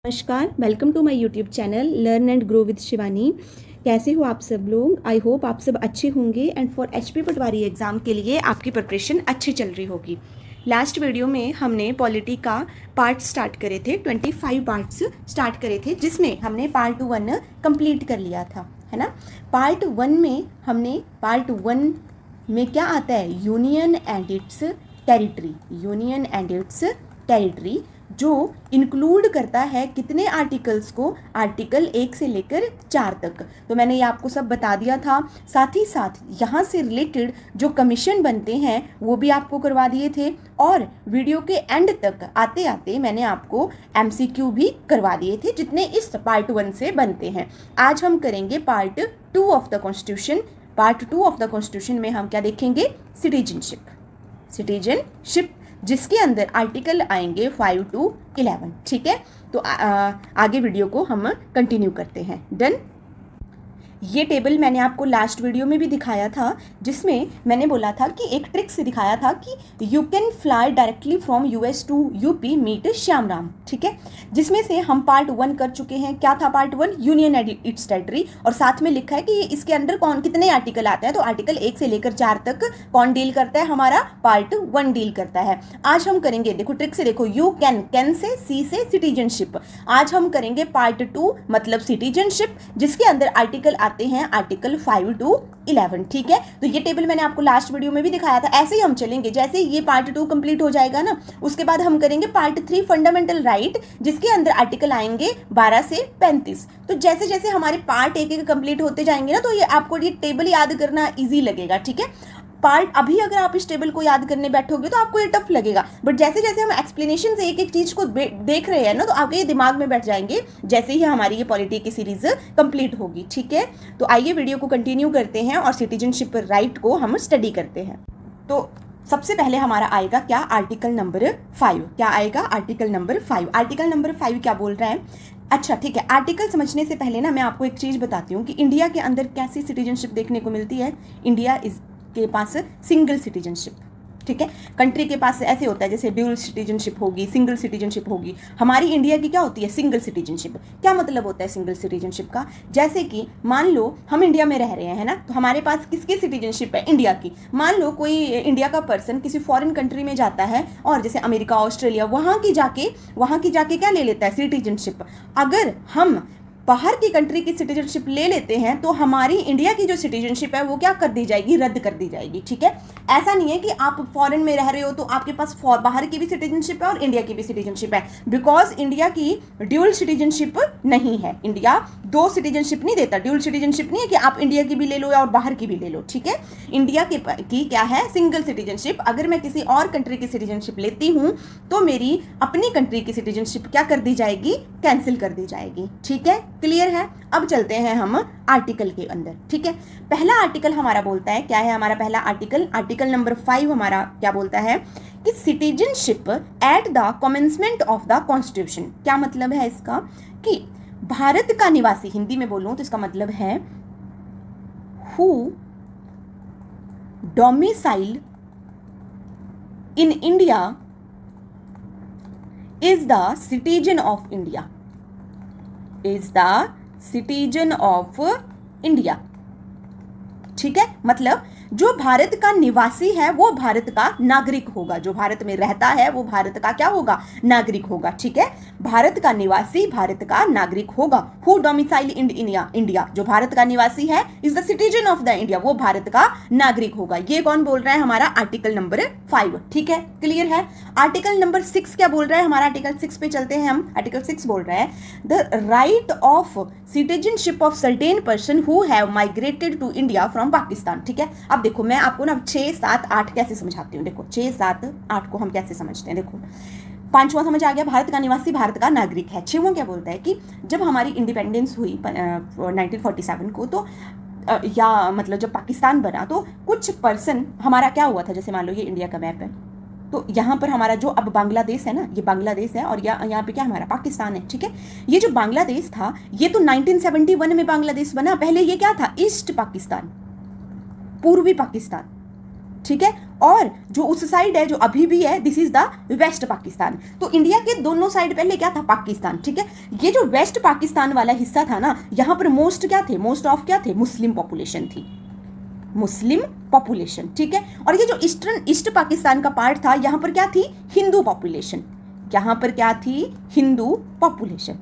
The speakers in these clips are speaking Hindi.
नमस्कार, welcome to my YouTube channel learn and grow with Shivani. कैसे हो आप सब लोग? आई होप आप सब अच्छे होंगे and for HP Patwari exam के लिए आपकी प्रिपरेशन अच्छी चल रही होगी। लास्ट वीडियो में हमने पॉलिटी का पार्ट स्टार्ट करे थे, 25 पार्ट्स स्टार्ट करे थे, जिसमें हमने पार्ट 1 कंप्लीट कर लिया था, है ना। पार्ट 1 में हमने पार्ट 1 में क्या आता है, union and it's territory. Union and it's territory जो इंक्लूड करता है कितने आर्टिकल्स को, आर्टिकल 1 से लेकर 4 तक। तो मैंने ये आपको सब बता दिया था। साथ ही साथ यहाँ से रिलेटेड जो कमीशन बनते हैं वो भी आपको करवा दिए थे, और वीडियो के एंड तक आते आते मैंने आपको एमसीक्यू भी करवा दिए थे जितने इस पार्ट 1 से बनते हैं। आज हम करेंगे part 2 of the constitution. Part 2 of the constitution में हम क्या देखेंगे, सिटीजनशिप। सिटीजनशिप जिसके अंदर आर्टिकल आएंगे 5 to 11। ठीक है, तो आगे वीडियो को हम कंटिन्यू करते हैं। डन। ये टेबल मैंने आपको लास्ट वीडियो में भी दिखाया था, जिसमें मैंने बोला था कि एक ट्रिक से दिखाया था कि you can fly directly from US to UP meet Shyamram. ठीक है, जिसमें से हम पार्ट 1 कर चुके हैं। क्या था part 1? Union and it's territory, और साथ में लिखा है कि इसके अंदर कौन कितने आर्टिकल आते हैं। तो आर्टिकल 1 से लेकर 4 तक कौन डील करता है, हमारा पार्ट 1 डील करता है। आज हम करेंगे, देखो ट्रिक से देखो, यू कैन से, सी से सिटीजनशिप। आज हम करेंगे पार्ट 2 मतलब सिटीजनशिप, जिसके अंदर आर्टिकल आते हैं आर्टिकल 5 to 11। ठीक है, तो ये टेबल मैंने आपको लास्ट वीडियो में भी दिखाया था। ऐसे ही हम चलेंगे, जैसे ये पार्ट 2 कंप्लीट हो जाएगा ना, उसके बाद हम करेंगे पार्ट 3 फंडामेंटल राइट, जिसके अंदर आर्टिकल आएंगे 12 से 35। तो जैसे जैसे हमारे पार्ट एक एक कंप्लीट होते जाएंगे ना, तो ये आपको ये टेबल याद करना ईजी लगेगा। ठीक है, पार्ट अभी अगर आप इस टेबल को याद करने बैठोगे तो आपको ये टफ लगेगा, बट जैसे जैसे हम एक्सप्लेनेशन से एक एक चीज को देख रहे हैं ना, तो आपके ये दिमाग में बैठ जाएंगे जैसे ही हमारी ये पॉलिटी की सीरीज कंप्लीट होगी। ठीक है, तो आइए वीडियो को कंटिन्यू करते हैं और सिटीजनशिप राइट को हम स्टडी करते हैं। तो सबसे पहले हमारा आएगा क्या, आर्टिकल नंबर 5। क्या आएगा, आर्टिकल नंबर 5। आर्टिकल नंबर 5 क्या बोल रहा है? अच्छा ठीक है, आर्टिकल समझने से पहले ना मैं आपको एक चीज़ बताती हूँ कि इंडिया के अंदर कैसी सिटीजनशिप देखने को मिलती है। इंडिया के पास सिंगल सिटीजनशिप। ठीक है, कंट्री के पास ऐसे होता है जैसे ड्यूल सिटीजनशिप होगी, सिंगल सिटीजनशिप होगी। हमारी इंडिया की क्या होती है, सिंगल सिटीजनशिप। क्या मतलब होता है सिंगल सिटीजनशिप का? जैसे कि मान लो हम इंडिया में रह रहे हैं, है ना, तो हमारे पास किसकी सिटीजनशिप है, इंडिया की। मान लो कोई इंडिया का पर्सन किसी फॉरेन कंट्री में जाता है, और जैसे अमेरिका, ऑस्ट्रेलिया, वहाँ की जाके क्या ले लेता है, सिटीजनशिप। अगर हम बाहर की कंट्री की सिटीजनशिप ले लेते हैं तो हमारी इंडिया की जो सिटीजनशिप है वो क्या कर दी जाएगी, रद्द कर दी जाएगी। ठीक है, ऐसा नहीं है कि आप फॉरेन में रह रहे हो तो आपके पास बाहर की भी सिटीजनशिप है और इंडिया की भी सिटीजनशिप है, बिकॉज इंडिया की ड्यूल सिटीजनशिप नहीं है। इंडिया 2 सिटीजनशिप नहीं देता, ड्यूल सिटीजनशिप नहीं है कि आप इंडिया की भी ले लो और बाहर की भी ले लो। ठीक है, इंडिया की क्या है, सिंगल सिटीजनशिप। अगर मैं किसी और कंट्री की सिटीजनशिप लेती हूँ तो मेरी अपनी कंट्री की सिटीजनशिप क्या कर दी जाएगी, कैंसिल कर दी जाएगी। ठीक है, क्लियर है। अब चलते हैं हम आर्टिकल के अंदर। ठीक है, पहला आर्टिकल हमारा बोलता है, क्या है हमारा पहला आर्टिकल, आर्टिकल नंबर 5 हमारा क्या बोलता है कि citizenship at the commencement of the constitution. क्या मतलब है इसका, कि भारत का निवासी, हिंदी में बोलूं तो इसका मतलब है who domicile in India is the citizen of India, is the citizen of India. ठीक है, मतलब जो भारत का निवासी है वो भारत का नागरिक होगा, जो भारत में रहता है वो भारत का क्या होगा, नागरिक होगा। ठीक है, भारत का निवासी भारत का नागरिक होगा। हु डोमिसाइल इन इंडिया, जो भारत का निवासी है, is the citizen of the India, वो भारत का नागरिक होगा। ये कौन बोल रहा है, हमारा आर्टिकल नंबर 5। ठीक है, क्लियर है। आर्टिकल नंबर 6 क्या बोल रहा है, हमारा आर्टिकल 6 पे चलते हैं हम। आर्टिकल 6 बोल रहा है the right of citizenship of certain person who have migrated to India from Pakistan. ठीक है, अब देखो मैं आपको ना 6, 7, 8 कैसे समझाती हूँ। देखो 6, 7, 8 को हम कैसे समझते हैं। देखो 5वां समझ आ गया, भारत का निवासी भारत का नागरिक है। 6वां क्या बोलता है कि जब हमारी इंडिपेंडेंस हुई 1947 को, तो या मतलब जब पाकिस्तान बना तो कुछ पर्सन, हमारा क्या हुआ था, जैसे मान लो ये इंडिया का मैप है, तो यहाँ पर हमारा जो अब बांग्लादेश है ना, ये बांग्लादेश है, और यहाँ पे क्या हमारा पाकिस्तान है। ठीक है, ये जो बांग्लादेश था ये तो 1971 में बांग्लादेश बना, पहले ये क्या था, ईस्ट पाकिस्तान, पूर्वी पाकिस्तान। ठीक है, और जो उस साइड है जो अभी भी है this is the west Pakistan. तो इंडिया के दोनों साइड पहले क्या था, पाकिस्तान, ठीक है। ये जो वेस्ट पाकिस्तान वाला हिस्सा था ना, यहाँ पर मोस्ट क्या थे, मोस्ट ऑफ क्या थे, मुस्लिम पॉपुलेशन थी, मुस्लिम पॉपुलेशन, ठीक है। और ये जो ईस्ट पाकिस्तान का पार्ट था, यहाँ पर क्या थी, हिंदू पॉपुलेशन, यहाँ पर क्या थी, हिंदू पॉपुलेशन,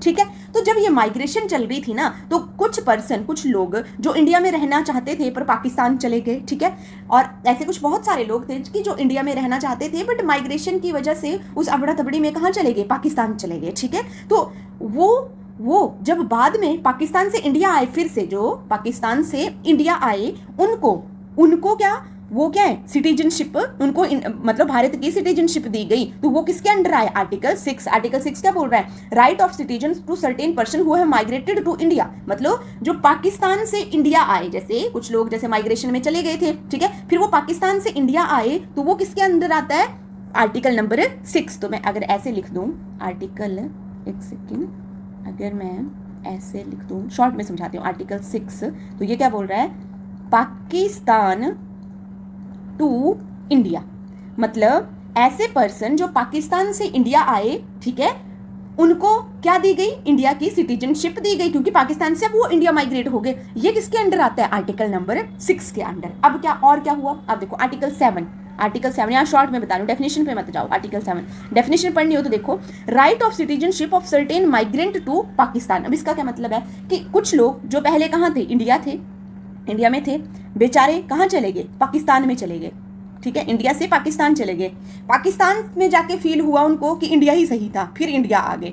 ठीक है। तो जब ये माइग्रेशन चल रही थी ना, तो कुछ लोग जो इंडिया में रहना चाहते थे पर पाकिस्तान चले गए, ठीक है। और ऐसे कुछ बहुत सारे लोग थे कि जो इंडिया में रहना चाहते थे बट माइग्रेशन की वजह से उस अबड़ा तबड़ी में कहाँ चले गए, पाकिस्तान चले गए, ठीक है। तो वो जब बाद में पाकिस्तान से इंडिया आए, फिर से जो पाकिस्तान से इंडिया आए, उनको क्या, वो क्या है, सिटीजनशिप, उनको मतलब भारत की सिटीजनशिप दी गई। तो वो किसके अंडर आए, आर्टिकल 6। आर्टिकल 6 क्या बोल रहा है, right of citizen to certain person who have migrated to India. मतलब जो पाकिस्तान से इंडिया आए, जैसे कुछ लोग जैसे माइग्रेशन में चले गए थे, ठीक है, फिर वो पाकिस्तान से इंडिया आए, तो वो किसके अंदर आता है, आर्टिकल नंबर 6। तो मैं अगर ऐसे लिख दूं आर्टिकल, एक सेकेंड, अगर मैं ऐसे लिख दूं, शॉर्ट में समझाती हूँ, आर्टिकल 6, तो ये क्या बोल रहा है, पाकिस्तान टू इंडिया, मतलब ऐसे पर्सन जो पाकिस्तान से इंडिया आए, ठीक है, उनको क्या दी गई, इंडिया की सिटीजनशिप दी गई, क्योंकि पाकिस्तान से अब वो इंडिया माइग्रेट हो गए। ये किसके अंडर आता है, आर्टिकल नंबर 6 के अंडर। अब क्या और क्या हुआ, अब देखो आर्टिकल 7, यहाँ शॉर्ट में बता रहा हूँ, डेफिनेशन पे मत जाओ। आर्टिकल 7 डेफिनेशन पढ़नी हो तो देखो, right of citizenship of certain migrant to Pakistan. अब इसका क्या मतलब है कि कुछ लोग जो पहले कहाँ थे, इंडिया में थे, बेचारे कहाँ चले गए, पाकिस्तान में चले गए, ठीक है, इंडिया से पाकिस्तान चले गए। पाकिस्तान में जाके फील हुआ उनको कि इंडिया ही सही था, फिर इंडिया आ गए,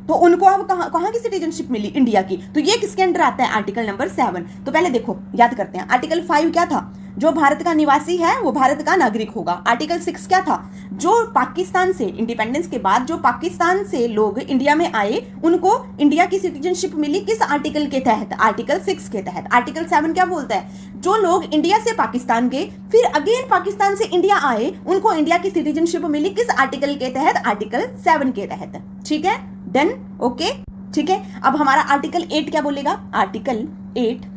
तो उनको अब कहाँ की सिटीजनशिप मिली, इंडिया की। तो ये किसके अंडर आता है, आर्टिकल नंबर 7। तो पहले देखो याद करते हैं, आर्टिकल 5 क्या था, जो भारत का निवासी है वो भारत का नागरिक होगा। आर्टिकल 6 क्या था, जो पाकिस्तान से इंडिपेंडेंस के बाद जो पाकिस्तान से लोग इंडिया में आए, उनको इंडिया की सिटीजनशिप मिली, किस आर्टिकल के तहत, आर्टिकल 6 के तहत। आर्टिकल 7 क्या बोलता है, जो लोग इंडिया से पाकिस्तान गए फिर अगेन पाकिस्तान से इंडिया आए, उनको इंडिया की सिटीजनशिप मिली, किस आर्टिकल के तहत, आर्टिकल 7 के तहत, ठीक है, डन, ओके, ठीक है। अब हमारा आर्टिकल 8 क्या बोलेगा, आर्टिकल 8,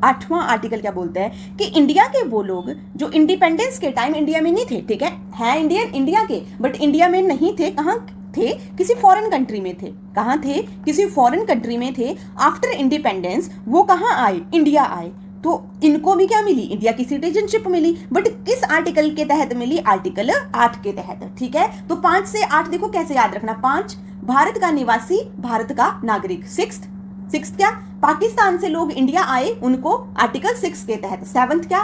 8वां आर्टिकल क्या बोलता है कि इंडिया के वो लोग जो इंडिपेंडेंस के टाइम इंडिया में नहीं थे, ठीक है इंडियन इंडिया के, बट इंडिया में नहीं थे, कहाँ थे, किसी फॉरेन कंट्री में थे, कहाँ थे, किसी फॉरेन कंट्री में थे। आफ्टर इंडिपेंडेंस वो कहाँ आए, इंडिया आए, तो इनको भी क्या मिली, इंडिया की सिटीजनशिप मिली, बट किस आर्टिकल के तहत मिली, आर्टिकल 8 के तहत, ठीक है। तो 5 से 8 देखो कैसे याद रखना, 5 भारत का निवासी, भारत का नागरिक, 6 क्या, पाकिस्तान से लोग इंडिया आए, उनको आर्टिकल 6 के तहत। 7 क्या,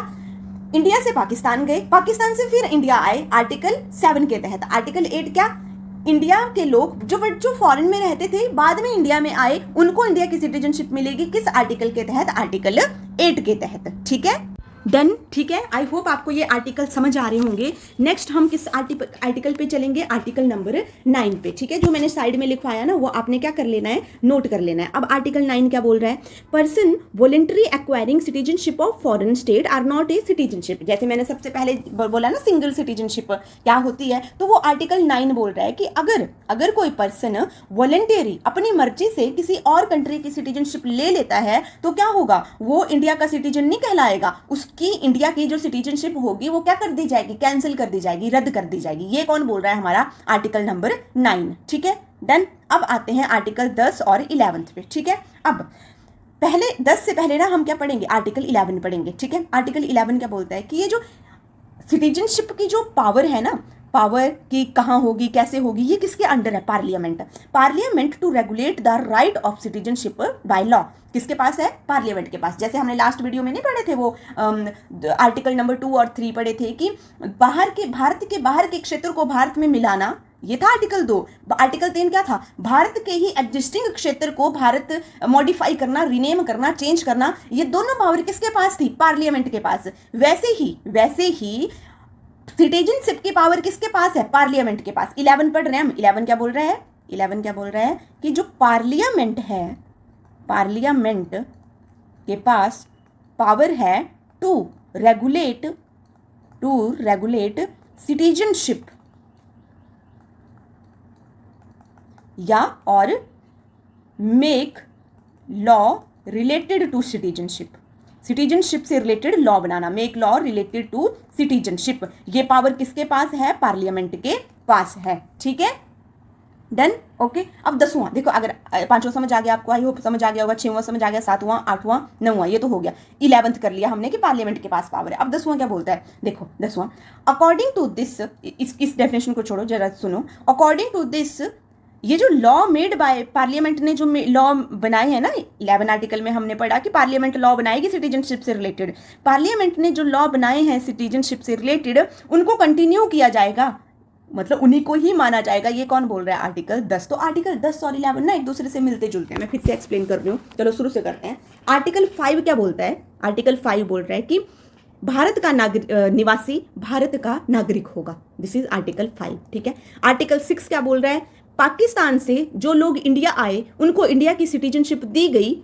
इंडिया से पाकिस्तान गए, पाकिस्तान से फिर इंडिया आए, आर्टिकल 7 के तहत। आर्टिकल 8 क्या, इंडिया के लोग जो फॉरेन में रहते थे बाद में इंडिया में आए, उनको इंडिया की सिटीजनशिप मिलेगी, किस आर्टिकल के तहत, आर्टिकल 8 के तहत, ठीक है, डन, ठीक है। आई होप आपको ये आर्टिकल समझ आ रहे होंगे। नेक्स्ट हम किस आर्टिकल पे चलेंगे, आर्टिकल नंबर 9 पे, ठीक है। जो मैंने साइड में लिखवाया ना, वो आपने क्या कर लेना है, नोट कर लेना है। अब आर्टिकल 9 क्या बोल रहा है, person voluntary acquiring citizenship of foreign state are not a citizenship. जैसे मैंने सबसे पहले बोला ना, सिंगल सिटीजनशिप क्या होती है, तो वो आर्टिकल 9 बोल रहा है कि अगर कोई पर्सन वॉलेंटरी अपनी मर्जी से किसी और कंट्री की सिटीजनशिप ले लेता है, तो क्या होगा, वो इंडिया का सिटीजन नहीं कहलाएगा, कि इंडिया की जो सिटीजनशिप होगी वो क्या कर दी जाएगी, कैंसिल कर दी जाएगी, रद्द कर दी जाएगी। ये कौन बोल रहा है, हमारा आर्टिकल नंबर 9, ठीक है, डन। अब आते हैं आर्टिकल 10 और 11 पे, ठीक है। अब पहले 10 से पहले ना हम क्या पढ़ेंगे, आर्टिकल 11 पढ़ेंगे, ठीक है। आर्टिकल 11 क्या बोलता है कि ये जो सिटीजनशिप की जो पावर है ना, पावर की कहाँ होगी, कैसे होगी, ये किसके अंडर है, parliament to regulate the right of citizenship by law. किसके पास है, पार्लियामेंट के पास। जैसे हमने लास्ट वीडियो में नहीं पढ़े थे, वो आर्टिकल नंबर 2 और 3 पढ़े थे कि भारत के बाहर के क्षेत्र को भारत में मिलाना, ये था आर्टिकल 2। आर्टिकल 3 क्या था, भारत के ही एग्जिस्टिंग क्षेत्र को भारत मॉडिफाई करना, रीनेम करना, चेंज करना, ये दोनों पावर किसके पास थी, पार्लियामेंट के पास। वैसे ही सिटीजनशिप की पावर किसके पास है, पार्लियामेंट के पास। 11 पढ़ रहे हैं हम, 11 क्या बोल रहा है कि जो पार्लियामेंट है, पार्लियामेंट के पास पावर है टू रेगुलेट सिटीजनशिप या और make law related to citizenship. Citizenship से रिलेटेड लॉ बनाना, make law related to citizenship, ये पावर किसके पास है? पार्लियामेंट के पास है। ठीक है, डन, ओके। अब 10वां देखो, अगर 5वां समझ आ गया आपको, आई होप समझ आ गया होगा, 6वां समझ आ गया, 7वां, 8वां, 9वां, ये तो हो गया। 11th कर लिया हमने कि पार्लियामेंट के पास पावर है। अब 10वां क्या बोलता है? देखो 10वां, अकॉर्डिंग टू दिस, इस डेफिनेशन को छोड़ो जरा सुनो, अकॉर्डिंग टू दिस, ये जो लॉ मेड बाय पार्लियामेंट ने जो लॉ बनाए हैं ना, 11 आर्टिकल में हमने पढ़ा कि पार्लियामेंट लॉ बनाएगी सिटीजनशिप से रिलेटेड। पार्लियामेंट ने जो लॉ बनाए हैं सिटीजनशिप से रिलेटेड, उनको कंटिन्यू किया जाएगा, मतलब उन्हीं को ही माना जाएगा। ये कौन बोल रहा है? आर्टिकल 10। तो आर्टिकल 10 और 11 ना एक दूसरे से मिलते जुलते हैं, मैं फिर से एक्सप्लेन कर रही हूँ। चलो शुरू से करते हैं। आर्टिकल 5 क्या बोलता है? आर्टिकल 5 बोल रहा है कि भारत का निवासी भारत का नागरिक होगा। This is article 5। ठीक है। आर्टिकल 6 क्या बोल रहा है? पाकिस्तान से जो लोग इंडिया आए उनको इंडिया की सिटीजनशिप दी गई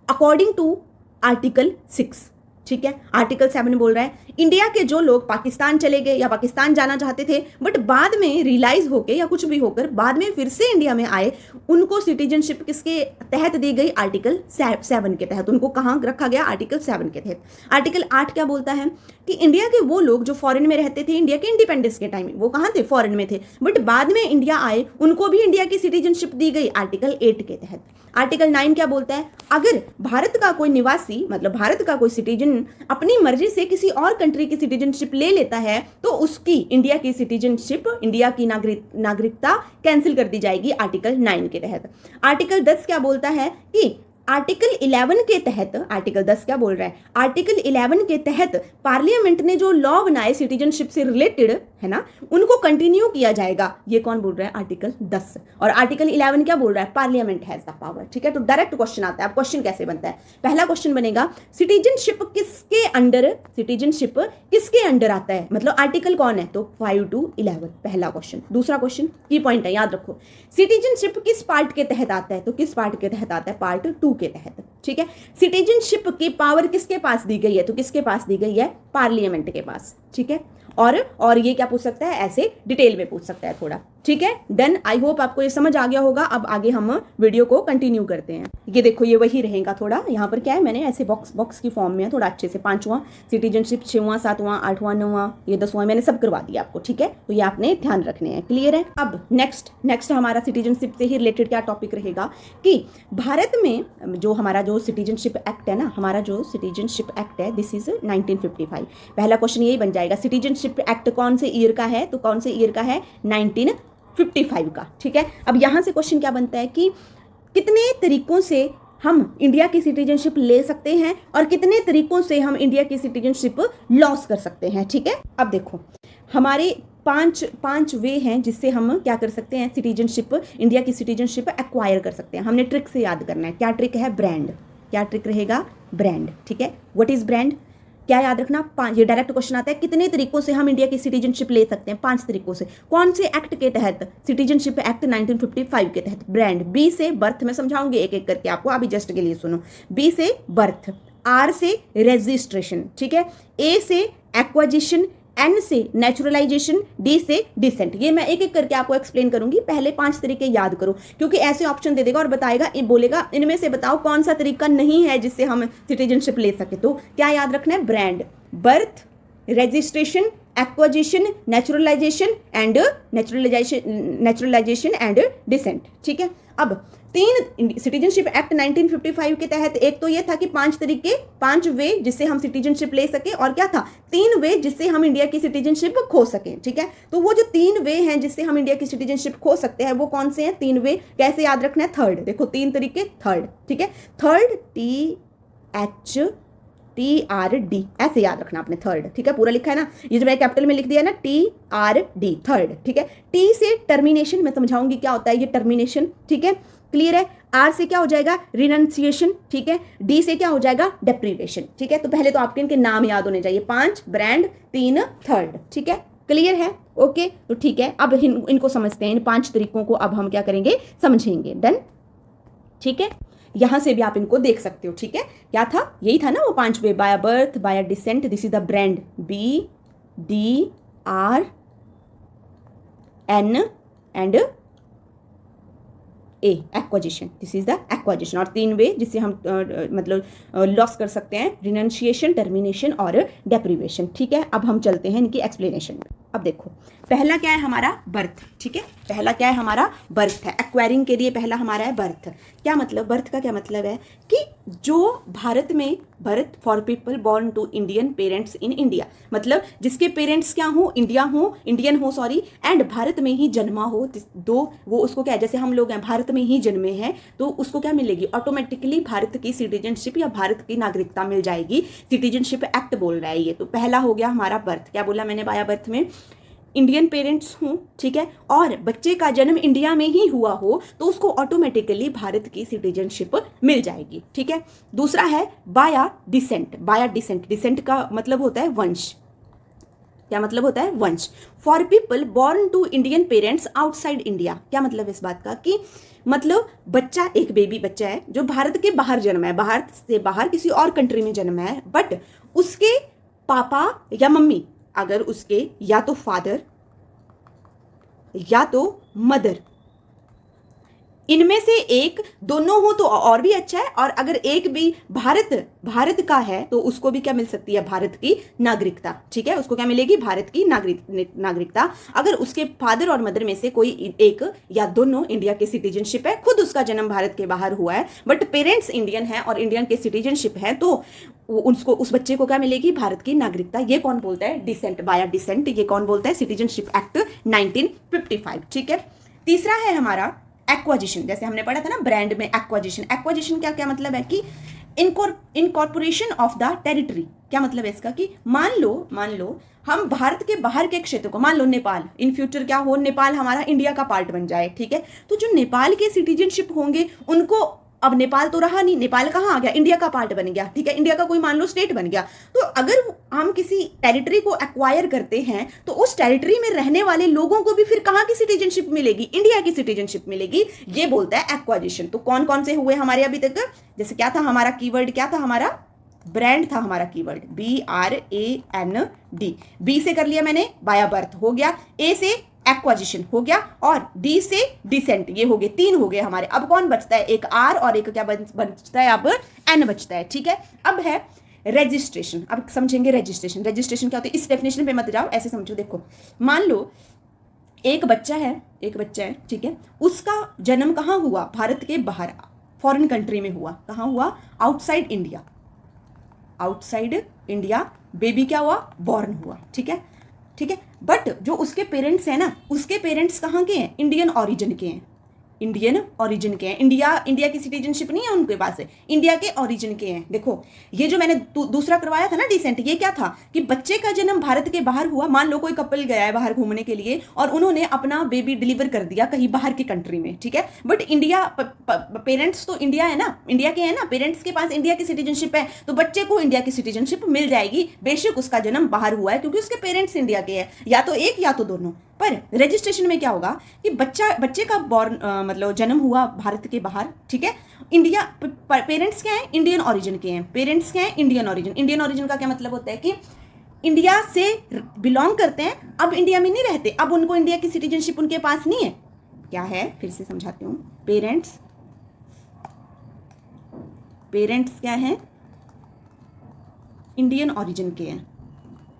अकॉर्डिंग टू आर्टिकल 6। ठीक है। आर्टिकल 7 बोल रहा है इंडिया के जो लोग पाकिस्तान चले गए या पाकिस्तान जाना चाहते थे बट बाद में रियलाइज होके या कुछ भी होकर बाद में फिर से इंडिया में आए, उनको सिटीजनशिप किसके तहत दी गई? आर्टिकल 7 के तहत। उनको कहाँ रखा गया? आर्टिकल 7 के तहत। आर्टिकल 8 क्या बोलता है कि इंडिया के वो लोग जो फॉरेन में रहते थे इंडिया के इंडिपेंडेंस के टाइम, वो कहाँ थे? फॉरेन में थे, बट बाद में इंडिया आए, उनको भी इंडिया की सिटीजनशिप दी गई आर्टिकल 8 के तहत। आर्टिकल 9 क्या बोलता है? अगर भारत का कोई निवासी, मतलब भारत का कोई सिटीजन अपनी मर्जी से किसी और कंट्री की सिटीजनशिप ले लेता है तो उसकी इंडिया की सिटीजनशिप, इंडिया की नागरिकता कैंसिल कर दी जाएगी आर्टिकल 9 के तहत। आर्टिकल 10 क्या बोलता है कि आर्टिकल 11 के तहत, आर्टिकल 10 क्या बोल रहा है? आर्टिकल 11 के तहत पार्लियामेंट ने जो लॉ बनाए सिटीजनशिप से रिलेटेड, है ना, उनको कंटिन्यू किया जाएगा। ये कौन बोल रहा है? आर्टिकल 10। और आर्टिकल 11 क्या बोल रहा है? Parliament has the power. ठीक है। तो डायरेक्ट क्वेश्चन आता है। अब क्वेश्चन कैसे बनता है? पहला क्वेश्चन बनेगा सिटीजनशिप किसके अंडर, सिटीजनशिप किसके अंडर आता है, मतलब आर्टिकल कौन है? तो 5 to 11, पहला क्वेश्चन। दूसरा क्वेश्चन की पॉइंट है, याद रखो, सिटीजनशिप किस पार्ट के तहत आता है? तो किस पार्ट के तहत आता है? पार्ट 2 के तहत। ठीक है। सिटीजनशिप की पावर किसके पास दी गई है? तो किसके पास दी गई है? पार्लियामेंट के पास। ठीक है। और ये क्या पूछ सकता है? ऐसे डिटेल में पूछ सकता है थोड़ा। ठीक है, डन। आई होप आपको ये समझ आ गया होगा। अब आगे हम वीडियो को कंटिन्यू करते हैं। ये देखो, ये वही रहेगा थोड़ा। यहाँ पर क्या है, मैंने ऐसे बॉक्स की फॉर्म में है, थोड़ा अच्छे से 5वां सिटीजनशिप, 6वां, 7वां, 8वां, 9वां, ये 10वां मैंने सब करवा दिया आपको। ठीक है। तो ये आपने ध्यान रखने हैं। क्लियर है? अब नेक्स्ट हमारा सिटीजनशिप से ही रिलेटेड क्या टॉपिक रहेगा कि भारत में जो हमारा जो सिटीजनशिप एक्ट है ना, हमारा जो सिटीजनशिप एक्ट है, दिस इज 1955। पहला क्वेश्चन यही बन जाएगा, सिटीजनशिप एक्ट कौन से ईयर का है? तो कौन से ईयर का है? 1955 का। ठीक है। अब यहां से क्वेश्चन क्या बनता है कि कितने तरीकों से हम इंडिया की सिटीजनशिप ले सकते हैं और कितने तरीकों से हम इंडिया की सिटीजनशिप लॉस कर सकते हैं। ठीक है। अब देखो, हमारे पांच वे हैं जिससे हम क्या कर सकते हैं, सिटीजनशिप, इंडिया की सिटीजनशिप एक्वायर कर सकते हैं। हमने ट्रिक से याद करना है। क्या ट्रिक है? ब्रांड। क्या ट्रिक रहेगा? ब्रांड। ठीक है। What is brand? क्या याद रखना? 5। ये डायरेक्ट क्वेश्चन आता है, कितने तरीकों से हम इंडिया की सिटीजनशिप ले सकते हैं? 5 तरीकों से। कौन से एक्ट के तहत? सिटीजनशिप एक्ट 1955 के तहत। ब्रांड। बी से बर्थ, में समझाऊंगी एक एक करके आपको, अभी जस्ट के लिए सुनो। बी से बर्थ, आर से रजिस्ट्रेशन, ठीक है, ए से एक्वाजिशन, एन से नेचुरलाइजेशन, डी से डिसेंट। ये मैं एक एक करके आपको एक्सप्लेन करूंगी। पहले 5 तरीके याद करो, क्योंकि ऐसे ऑप्शन दे देगा और बताएगा, बोलेगा इनमें से बताओ कौन सा तरीका नहीं है जिससे हम सिटीजनशिप ले सके। तो क्या याद रखना है? Brand, birth, registration, acquisition, naturalisation and descent. ठीक है। अब 3 सिटीजनशिप एक्ट 1955 के तहत एक तो ये था कि 5 तरीके, 5 वे जिससे हम सिटीजनशिप ले सके, और क्या था? 3 वे जिससे हम इंडिया की सिटीजनशिप खो सके। ठीक है। तो वो जो 3 वे हैं जिससे हम इंडिया की सिटीजनशिप खो सकते हैं, वो कौन से हैं 3 वे? कैसे याद रखना है? थर्ड। देखो 3 तरीके, थर्ड। ठीक है। थर्ड, THRD, ऐसे याद रखना आपने, थर्ड। ठीक है। पूरा लिखा है ना, ये जो मैंने कैपिटल में लिख दिया ना, TRD, थर्ड। ठीक है। टी से टर्मिनेशन, मैं समझाऊंगी क्या होता है ये टर्मिनेशन। ठीक है। क्लियर है? आर से क्या हो जाएगा? रिनंसिएशन। ठीक है। डी से क्या हो जाएगा? डेप्रीवेशन। ठीक है। तो पहले तो आपके इनके नाम याद होने चाहिए। 5 ब्रांड, 3 थर्ड। ठीक है। क्लियर है? ओके। तो ठीक है, अब इनको समझते हैं। इन 5 तरीकों को अब हम क्या करेंगे, समझेंगे। डन। ठीक है। यहां से भी आप इनको देख सकते हो। ठीक है। क्या था? यही था ना वो 5 way, by birth, by descent, this is the brand, BDRN and a acquisition, this is the acquisition. और 3 वे जिससे हम मतलब लॉस कर सकते हैं, रिनंशिएशन, टर्मिनेशन और डेप्रीवेशन। ठीक है, अब हम चलते हैं इनकी एक्सप्लेनेशन में। अब देखो, पहला क्या है हमारा बर्थ। ठीक है, पहला क्या है हमारा बर्थ है। एक्वायरिंग के लिए पहला हमारा है बर्थ। क्या मतलब, बर्थ का क्या मतलब है कि जो भारत में, birth for people born to Indian parents in India, मतलब जिसके पेरेंट्स क्या हो, इंडियन हो सॉरी, एंड भारत में ही जन्मा हो, दो वो उसको क्या है, जैसे हम लोग हैं भारत में ही जन्मे हैं, तो उसको क्या मिलेगी, ऑटोमेटिकली भारत की सिटीजनशिप या भारत की नागरिकता मिल जाएगी। सिटीजनशिप एक्ट बोल रहा है ये। तो पहला हो गया हमारा बर्थ। क्या बोला मैंने, बाया बर्थ में इंडियन पेरेंट्स हूँ, ठीक है, और बच्चे का जन्म इंडिया में ही हुआ हो तो उसको ऑटोमेटिकली भारत की सिटीजनशिप मिल जाएगी। ठीक है, दूसरा है बाया डिसेंट। बाया डिसेंट, डिसेंट का मतलब होता है वंश। क्या मतलब होता है, वंश। For people born to Indian parents outside India. क्या मतलब है इस बात का कि मतलब बच्चा, एक बेबी बच्चा है जो भारत के बाहर जन्मा है, भारत से बाहर किसी और कंट्री में जन्मा है, बट उसके पापा या मम्मी, अगर उसके या तो फादर या तो मदर, इनमें से एक, दोनों हो तो और भी अच्छा है, और अगर एक भी भारत का है तो उसको भी क्या मिल सकती है, भारत की नागरिकता। ठीक है, उसको क्या मिलेगी, भारत की नागरिकता। अगर उसके फादर और मदर में से कोई एक या दोनों इंडिया के सिटीजनशिप है, खुद उसका जन्म भारत के बाहर हुआ है बट पेरेंट्स इंडियन है और इंडियन के सिटीजनशिप है, तो उसको, उस बच्चे को क्या मिलेगी, भारत की नागरिकता। ये कौन बोलता है, डिसेंट, बाया डिसेंट। ये कौन बोलता है, सिटीजनशिप एक्ट 1955। ठीक है, तीसरा है हमारा एक्वाजिशन। जैसे हमने पढ़ा था ना ब्रांड में, एक्वाजिशन। एक्वाजिशन क्या क्या मतलब है कि इनकॉर्पोरेशन ऑफ द टेरिटरी। क्या मतलब है इसका कि मान लो हम भारत के बाहर के क्षेत्र को, मान लो नेपाल, इन फ्यूचर क्या हो, नेपाल हमारा इंडिया का पार्ट बन जाए। ठीक है, तो जो नेपाल के सिटीजनशिप होंगे उनको, अब नेपाल तो रहा नहीं, नेपाल कहाँ आ गया, इंडिया का पार्ट बन गया। ठीक है, इंडिया का कोई मान लो स्टेट बन गया। तो अगर हम किसी टेरिटरी को एक्वायर करते हैं तो उस टेरिटरी में रहने वाले लोगों को भी फिर कहाँ की सिटीजनशिप मिलेगी, इंडिया की सिटीजनशिप मिलेगी। ये बोलता है एक्वाजिशन। तो कौन कौन से हुए हमारे अभी तक, जैसे क्या था हमारा कीवर्ड, क्या था हमारा, ब्रांड था हमारा कीवर्ड, BRAND। बी से कर लिया मैंने, बाया बर्थ हो गया, ए से एक्वाजिशन हो गया, और डी से डिसेंट। ये हो गए, 3 हो गए हमारे। अब कौन बचता है, एक आर और एक क्या बचता है, अब एन बचता है। ठीक है, अब है रजिस्ट्रेशन। अब समझेंगे रजिस्ट्रेशन। रजिस्ट्रेशन क्या होता है, इस डेफिनेशन पे मत जाओ, ऐसे समझो। देखो, मान लो एक बच्चा है, ठीक है, उसका जन्म कहाँ हुआ, भारत के बाहर, फॉरेन कंट्री में हुआ। कहाँ हुआ, outside India. Outside India baby क्या हुआ, बॉर्न हुआ। ठीक है, बट जो उसके पेरेंट्स हैं ना, उसके पेरेंट्स कहाँ के हैं, इंडियन ओरिजिन के हैं। इंडिया की सिटीजनशिप नहीं है उनके पास, है इंडिया के ओरिजिन के हैं। देखो, ये जो मैंने दूसरा करवाया था ना डिसेंट, ये क्या था कि बच्चे का जन्म भारत के बाहर हुआ। मान लो कोई कपल गया है बाहर घूमने के लिए और उन्होंने अपना बेबी डिलीवर कर दिया कहीं बाहर की कंट्री में। ठीक है, बट इंडिया, पेरेंट्स तो इंडिया है ना, इंडिया के हैं ना, पेरेंट्स के पास इंडिया की सिटीजनशिप है, तो बच्चे को इंडिया की सिटीजनशिप मिल जाएगी, बेशक उसका जन्म बाहर हुआ है, क्योंकि उसके पेरेंट्स इंडिया के हैं, या तो एक या तो दोनों। पर रजिस्ट्रेशन में क्या होगा कि बच्चे का मतलब जन्म हुआ भारत के बाहर। ठीक है, इंडिया, पेरेंट्स क्या है, इंडियन ओरिजिन के हैं। पेरेंट्स क्या है, इंडियन ओरिजिन। इंडियन ओरिजिन का क्या मतलब होता है कि इंडिया से बिलोंग करते हैं, अब इंडिया में नहीं रहते, अब उनको इंडिया की सिटीजनशिप उनके पास नहीं है। क्या है, फिर से समझाती हूँ। पेरेंट्स क्या है, इंडियन ओरिजिन के हैं,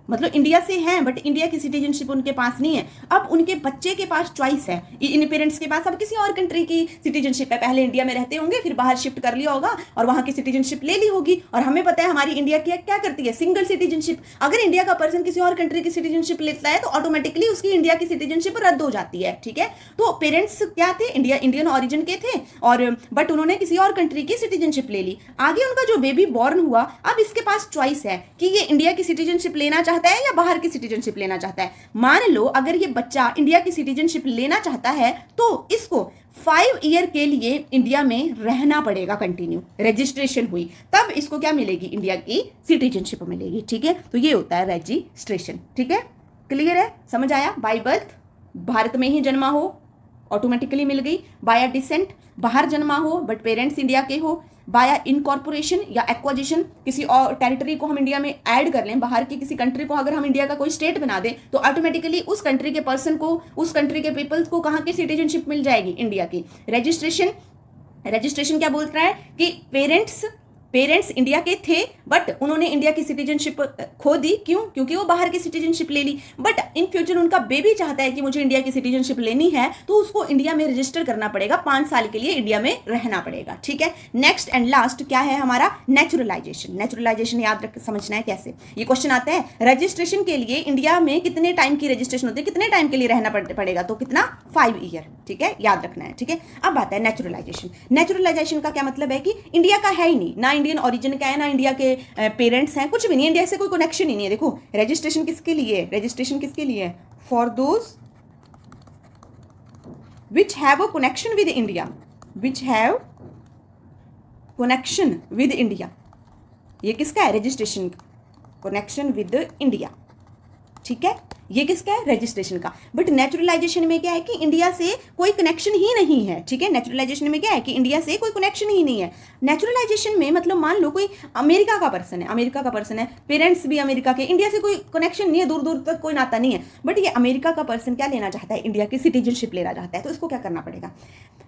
मतलब इंडिया से हैं बट इंडिया की सिटीजनशिप उनके पास नहीं है। अब उनके बच्चे के पास चॉइस है, इन पेरेंट्स के पास अब किसी और कंट्री की सिटीजनशिप है, पहले इंडिया में रहते होंगे, फिर बाहर शिफ्ट कर लिया होगा और वहां की सिटीजनशिप ले ली होगी। और हमें पता है हमारी इंडिया की क्या करती है, सिंगल सिटीजनशिप। अगर इंडिया का पर्सन किसी और कंट्री की सिटीजनशिप लेता है तो ऑटोमेटिकली उसकी इंडिया की सिटीजनशिप रद्द हो जाती है। ठीक है, तो पेरेंट्स क्या थे, इंडियन ओरिजिन के थे, और बट उन्होंने किसी और कंट्री की सिटीजनशिप ले ली। आगे उनका जो बेबी बॉर्न हुआ, अब इसके पास चॉइस है कि ये इंडिया की सिटीजनशिप लेना चाहता है या बाहर की सिटीजनशिप लेना चाहता है। मान लो अगर ये बच्चा इंडिया की सिटीजनशिप लेना चाहता है तो इसको 5 ईयर के लिए इंडिया में रहना पड़ेगा कंटिन्यू। रजिस्ट्रेशन हुई तब इसको क्या मिलेगी, इंडिया की सिटीजनशिप मिलेगी। ठीक है, तो ये होता है रजिस्ट्रेशन। ठीक है, क्लियर है, समझ आया। बाय बर्थ भारत में ही जन्मा हो, ऑटोमेटिकली मिल गई। बाया डिसेंट, बाहर जन्मा हो बट पेरेंट्स इंडिया के हो। बाया इनकॉर्पोरेशन या एक्वाजिशन, किसी और टेरिटरी को हम इंडिया में ऐड कर लें, बाहर की किसी कंट्री को अगर हम इंडिया का कोई स्टेट बना दें तो ऑटोमेटिकली उस कंट्री के पर्सन को, उस कंट्री के पीपल्स को कहाँ की सिटीजनशिप मिल जाएगी, इंडिया की। रजिस्ट्रेशन, रजिस्ट्रेशन क्या बोल रहा है कि पेरेंट्स इंडिया के थे बट उन्होंने इंडिया की सिटीजनशिप खो दी, क्यों? क्योंकि वो बाहर की सिटीजनशिप ले ली। बट इन फ्यूचर उनका बेबी चाहता है कि मुझे इंडिया की सिटीजनशिप लेनी है, तो उसको इंडिया में रजिस्टर करना पड़ेगा, 5 साल के लिए इंडिया में रहना पड़ेगा, ठीक है। नेक्स्ट एंड लास्ट क्या है हमारा, नेचुरलाइजेशन। नेचुरलाइजेशन याद रख, समझना है कैसे। ये क्वेश्चन आता है, रजिस्ट्रेशन के लिए इंडिया में कितने टाइम की रजिस्ट्रेशन होती है, कितने टाइम के लिए रहना पड़ेगा, तो कितना, 5 ईयर, ठीक है, याद रखना है, ठीक है। अब आता है नेचुरलाइजेशन। नेचुरलाइजेशन का क्या मतलब है कि इंडिया का है ही नहीं, ना इंडियन ओरिजिन का है, ना इंडिया के पेरेंट्स हैं, कुछ भी नहीं, इंडिया से कोई कनेक्शन ही नहीं है। देखो रजिस्ट्रेशन किसके लिए, रजिस्ट्रेशन किसके लिए, for those which have a connection with India, which have connection with India. ये किसका है, रजिस्ट्रेशन, कनेक्शन विद इंडिया, ठीक है, ये किसका है, रजिस्ट्रेशन का। बट नेचुरलाइजेशन में क्या है कि इंडिया से कोई कनेक्शन ही नहीं है, ठीक है। नेचुरलाइजेशन में क्या है कि इंडिया से कोई कनेक्शन ही नहीं है। नेचुरलाइजेशन में मतलब मान लो कोई अमेरिका का पर्सन है, अमेरिका का पर्सन है, पेरेंट्स भी अमेरिका के, इंडिया से कोई कनेक्शन नहीं है, दूर दूर तक कोई नाता नहीं है, बट ये अमेरिका का पर्सन क्या लेना चाहता है, इंडिया की सिटीजनशिप लेना चाहता है। तो इसको क्या करना पड़ेगा,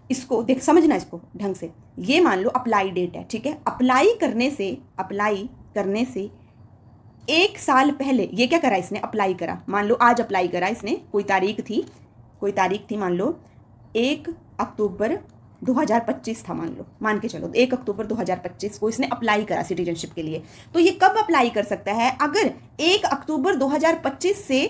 इसको देख, समझना इसको ढंग से। ये मान लो अप्लाई डेट है, ठीक है, अप्लाई करने से 1 साल पहले, ये क्या करा इसने, अप्लाई करा, मान लो आज अप्लाई करा इसने, कोई तारीख थी, मान लो 1 अक्टूबर 2025 था, मान के चलो 1 अक्टूबर 2025 को इसने अप्लाई करा सिटीजनशिप के लिए। तो ये कब अप्लाई कर सकता है, अगर 1 अक्टूबर 2025 से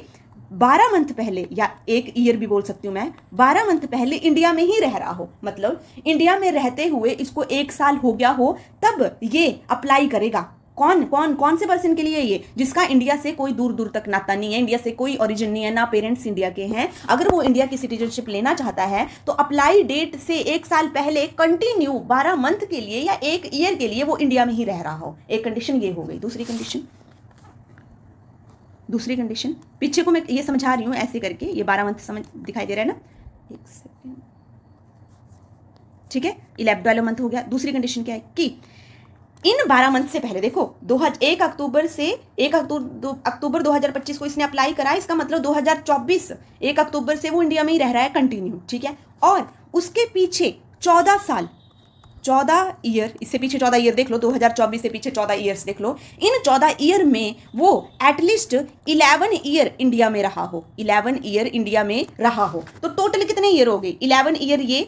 12 मंथ पहले, या 1 ईयर भी बोल सकती हूँ मैं, 12 मंथ पहले इंडिया में ही रह रहा हो, मतलब इंडिया में रहते हुए इसको 1 साल हो गया हो, तब ये अप्लाई करेगा। कौन से पर्सन के लिए, ये जिसका इंडिया से कोई दूर दूर तक नाता नहीं है, इंडिया से कोई ओरिजिन नहीं है, ना पेरेंट्स इंडिया के हैं, अगर वो इंडिया की सिटीजनशिप लेना चाहता है तो अप्लाई डेट से 1 साल पहले कंटिन्यू 12 मंथ के लिए या 1 ईयर के लिए वो इंडिया में ही रह रहा हो। एक कंडीशन ये हो गई। दूसरी कंडीशन पीछे को मैं ये समझा रही हूं ऐसे करके, ये 12 मंथ समझ दिखाई दे रहा है ना, 1 सेकेंड, ठीक है, 11 मंथ हो गया। दूसरी कंडीशन क्या है कि इन 12 मंथ से पहले, देखो 1 अक्टूबर 2025 को इसने अप्लाई करा, इसका मतलब 2024 1 अक्टूबर से वो इंडिया में ही रह रहा है कंटिन्यू, ठीक है। और उसके पीछे 14 साल, 14 ईयर, इससे पीछे 14 ईयर देख लो, 2024 से पीछे 14 ईयर्स देख लो, इन 14 ईयर में वो एटलीस्ट 11 ईयर इंडिया में रहा हो, 11 ईयर इंडिया में रहा हो। तो टोटल कितने ईयर हो गए, 11 ईयर ये,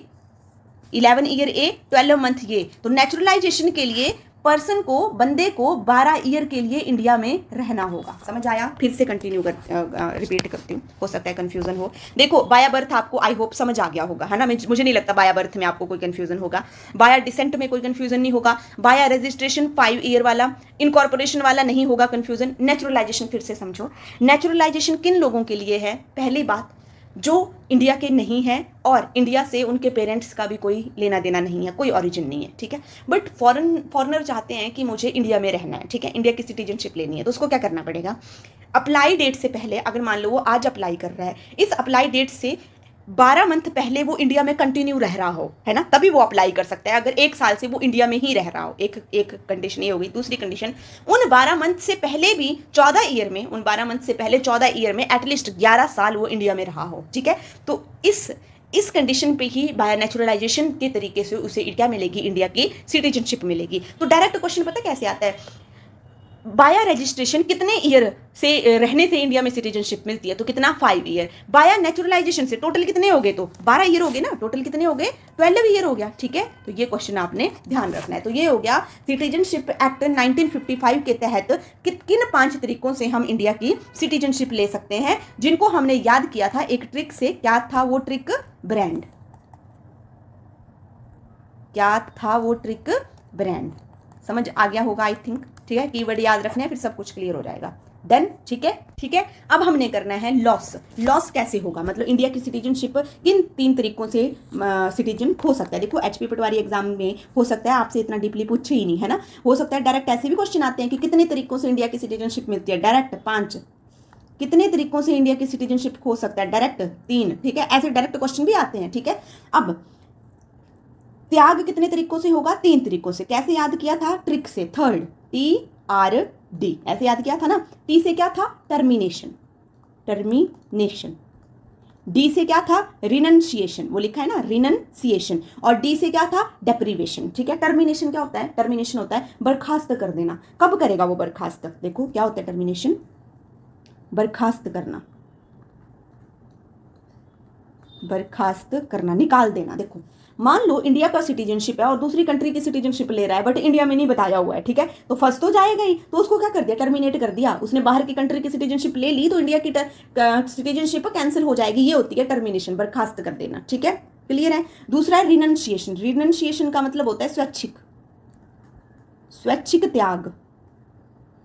11 ईयर ए, 12 मंथ ये। तो नेचुरलाइजेशन के लिए पर्सन को, बंदे को 12 ईयर के लिए इंडिया में रहना होगा। समझ आया? फिर से कंटिन्यू रिपीट करती हूँ, हो सकता है कंफ्यूजन हो। देखो बाया बर्थ आपको आई होप समझ आ गया होगा, है ना। मुझे नहीं लगता बाया बर्थ में आपको कोई कंफ्यूजन होगा, बाया डिसेंट में कोई कंफ्यूजन नहीं होगा, बाया रजिस्ट्रेशन 5 ईयर वाला, इनकॉर्पोरेशन वाला नहीं होगा कंफ्यूजन। नेचुरलाइजेशन फिर से समझो, नेचुरलाइजेशन किन लोगों के लिए है, पहली बात जो इंडिया के नहीं है और इंडिया से उनके पेरेंट्स का भी कोई लेना देना नहीं है, कोई ओरिजिन नहीं है, ठीक है। बट फॉरेनर चाहते हैं कि मुझे इंडिया में रहना है, ठीक है, इंडिया की सिटीजनशिप लेनी है, तो उसको क्या करना पड़ेगा, अप्लाई डेट से पहले, अगर मान लो वो आज अप्लाई कर रहा है, इस अप्लाई डेट से 12 मंथ पहले वो इंडिया में कंटिन्यू रह रहा हो, है ना, तभी वो अप्लाई कर सकता है। अगर 1 साल से वो इंडिया में ही रह रहा हो, एक कंडीशन ये हो गई। दूसरी कंडीशन, उन 12 मंथ से पहले भी 14 ईयर में, उन 12 मंथ से पहले 14 ईयर में एटलीस्ट 11 साल वो इंडिया में रहा हो, ठीक है। तो इस कंडीशन पे ही बाय नेचुरलाइजेशन के तरीके से उसे क्या मिलेगी, इंडिया की सिटीजनशिप मिलेगी। तो डायरेक्ट क्वेश्चन पता कैसे आता है, बाया रजिस्ट्रेशन कितने ईयर से रहने से इंडिया में सिटीजनशिप मिलती है, तो कितना, 5 ईयर। बाया नेचुरलाइजेशन से टोटल कितने हो गए, तो 12 ईयर हो गए ना, टोटल कितने हो गए, 12 ईयर हो गया, ठीक है। तो ये क्वेश्चन आपने ध्यान रखना है। तो ये हो गया सिटीजनशिप एक्ट 1955 के तहत किन 5 तरीकों से हम इंडिया की सिटीजनशिप ले सकते हैं, जिनको हमने याद किया था एक ट्रिक से। क्या था वो ट्रिक, ब्रांड। क्या था वो ट्रिक, ब्रांड। समझ आ गया होगा आई थिंक, ठीक है। कीवर्ड याद रखना है, फिर सब कुछ क्लियर हो जाएगा। डन, ठीक है, ठीक है। अब हमने करना है लॉस कैसे होगा, मतलब इंडिया की सिटीजनशिप किन 3 तरीकों से सिटीजन हो सकता है। देखो एचपी पटवारी एग्जाम में हो सकता है आपसे इतना डीपली पूछे ही नहीं, है ना। हो सकता है डायरेक्ट ऐसे भी क्वेश्चन आते हैं कि कितने तरीकों से इंडिया की सिटीजनशिप मिलती है, डायरेक्ट 5, कितने तरीकों से इंडिया की सिटीजनशिप हो सकता है? डायरेक्ट 3, ठीक है, ऐसे डायरेक्ट क्वेश्चन भी आते हैं, ठीक है। अब त्याग कितने तरीकों से होगा? 3 तरीकों से। कैसे याद किया था? ट्रिक से, थर्ड, TRD, ऐसे याद किया था ना। T से क्या था? Termination, termination. D से क्या था? रिनंसिएशन, वो लिखा है ना, रिनंसिएशन। और D से क्या था? डेप्रीवेशन, ठीक है। टर्मिनेशन क्या होता है? टर्मिनेशन होता है बर्खास्त कर देना। कब करेगा वो बर्खास्त? देखो क्या होता है टर्मिनेशन, बर्खास्त करना, बर्खास्त करना, निकाल देना। देखो मान लो इंडिया का सिटीजनशिप है और दूसरी कंट्री की सिटीजनशिप ले रहा है, बट इंडिया में नहीं बताया हुआ है, ठीक है, तो फंस तो जाएगा ही। तो उसको क्या कर दिया? टर्मिनेट कर दिया। उसने बाहर की कंट्री की सिटीजनशिप ले ली तो इंडिया की सिटीजनशिप कैंसिल हो जाएगी। ये होती है टर्मिनेशन, बर्खास्त कर देना, ठीक है, क्लियर है। दूसरा है रिनंसिएशन। रिनंसिएशन का मतलब होता है स्वैच्छिक, स्वैच्छिक त्याग।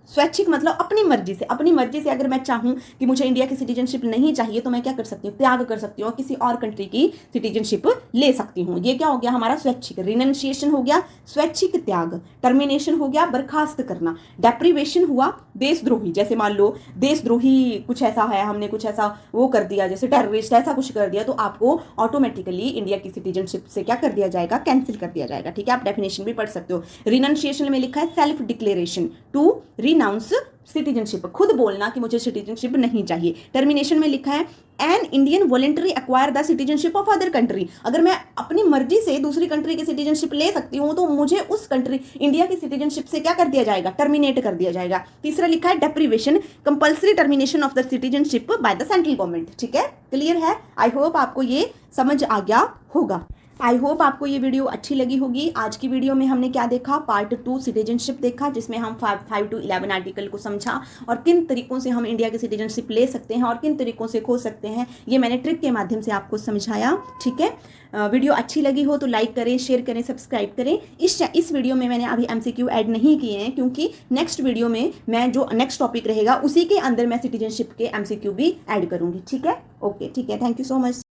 स्वैच्छिक मतलब अपनी मर्जी से, अपनी मर्जी से अगर मैं चाहूं कि मुझे इंडिया की सिटीजनशिप नहीं चाहिए तो मैं क्या कर सकती हूँ? त्याग कर सकती हूँ और किसी और कंट्री की सिटीजनशिप ले सकती हूँ। ये क्या हो गया हमारा? स्वैच्छिक। रिनंसिएशन हो गया स्वैच्छिक त्याग, टर्मिनेशन हो गया बर्खास्त करना, डेप्रीवेशन हुआ देशद्रोही। जैसे मान लो देशद्रोही कुछ ऐसा है, हमने कुछ ऐसा वो कर दिया, जैसे टेररिस्ट ऐसा कुछ कर दिया, तो आपको ऑटोमेटिकली इंडिया की सिटीजनशिप से क्या कर दिया जाएगा? कैंसिल कर दिया जाएगा, ठीक है। आप डेफिनेशन भी पढ़ सकते हो। रिनंसिएशन में लिखा है self declaration to renounce citizenship, खुद बोलना कि मुझे सिटीजनशिप नहीं चाहिए। टर्मिनेशन में लिखा है an Indian voluntary acquire the citizenship of other country, अगर मैं अपनी मर्जी से दूसरी कंट्री की सिटीजनशिप ले सकती हूं तो मुझे उस कंट्री इंडिया की सिटीजनशिप से क्या कर दिया जाएगा? टर्मिनेट कर दिया जाएगा। तीसरा लिखा है deprivation, compulsory termination of the citizenship by the central government, ठीक है, क्लियर है। आई होप आपको ये समझ आ गया होगा। आई होप आपको ये वीडियो अच्छी लगी होगी। आज की वीडियो में हमने क्या देखा? पार्ट 2 सिटीजनशिप देखा, जिसमें हम 5 to 11 आर्टिकल को समझा और किन तरीकों से हम इंडिया की सिटीजनशिप ले सकते हैं और किन तरीकों से खो सकते हैं, ये मैंने ट्रिक के माध्यम से आपको समझाया, ठीक है। वीडियो अच्छी लगी हो तो लाइक करें, शेयर करें, सब्सक्राइब करें। इस वीडियो में मैंने अभी MCQ ऐड नहीं किए हैं क्योंकि नेक्स्ट वीडियो में मैं जो नेक्स्ट टॉपिक रहेगा उसी के अंदर मैं सिटीजनशिप के MCQ भी ऐड करूँगी, ठीक है। ओके, ठीक है, थैंक यू सो मच।